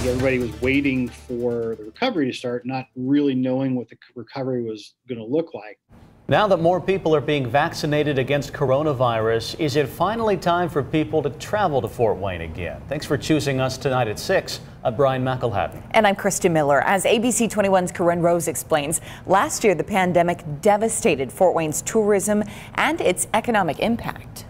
Everybody was waiting for the recovery to start, not really knowing what the recovery was going to look like. Now that more people are being vaccinated against coronavirus, is it finally time for people to travel to Fort Wayne again? Thanks for choosing us tonight at 6. I'm Brian McElhatton. And I'm Krista Miller. As ABC 21's Corinne Rose explains, last year the pandemic devastated Fort Wayne's tourism and its economic impact.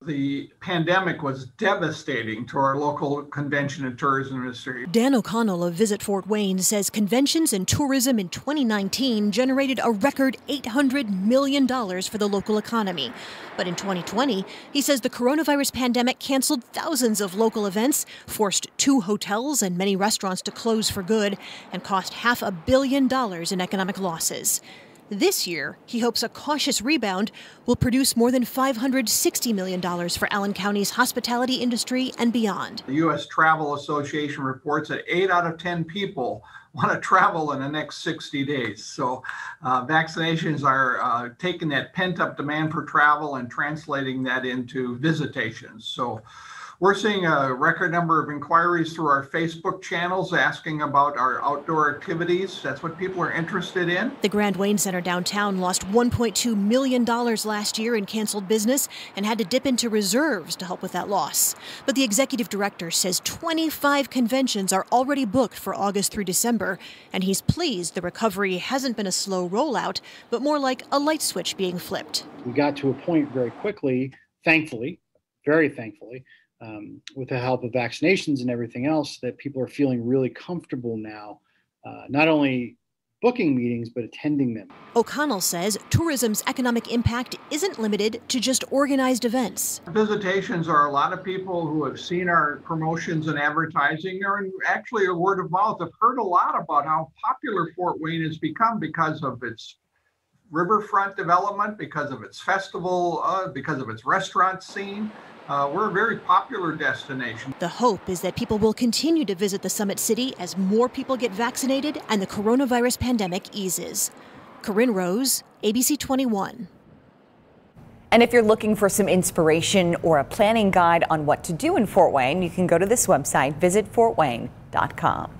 The pandemic was devastating to our local convention and tourism industry. Dan O'Connell of Visit Fort Wayne says conventions and tourism in 2019 generated a record $800 million for the local economy. But in 2020, he says the coronavirus pandemic canceled thousands of local events, forced 2 hotels and many restaurants to close for good, and cost $500 million in economic losses. This year, he hopes a cautious rebound will produce more than $560 million for Allen County's hospitality industry and beyond. The U.S. Travel Association reports that 8 out of 10 people want to travel in the next 60 days. So vaccinations are taking that pent-up demand for travel and translating that into visitations. So we're seeing a record number of inquiries through our Facebook channels asking about our outdoor activities. That's what people are interested in. The Grand Wayne Center downtown lost $1.2 million last year in canceled business and had to dip into reserves to help with that loss. But the executive director says 25 conventions are already booked for August through December, and he's pleased the recovery hasn't been a slow rollout, but more like a light switch being flipped. We got to a point very quickly, thankfully, very thankfully, with the help of vaccinations and everything else, that people are feeling really comfortable now, not only booking meetings, but attending them. O'Connell says tourism's economic impact isn't limited to just organized events. Visitations are a lot of people who have seen our promotions and advertising, or actually a word of mouth, have heard a lot about how popular Fort Wayne has become because of its riverfront development, because of its festival, because of its restaurant scene. We're a very popular destination. The hope is that people will continue to visit the Summit City as more people get vaccinated and the coronavirus pandemic eases. Corinne Rose, ABC 21. And if you're looking for some inspiration or a planning guide on what to do in Fort Wayne, you can go to this website, visitfortwayne.com.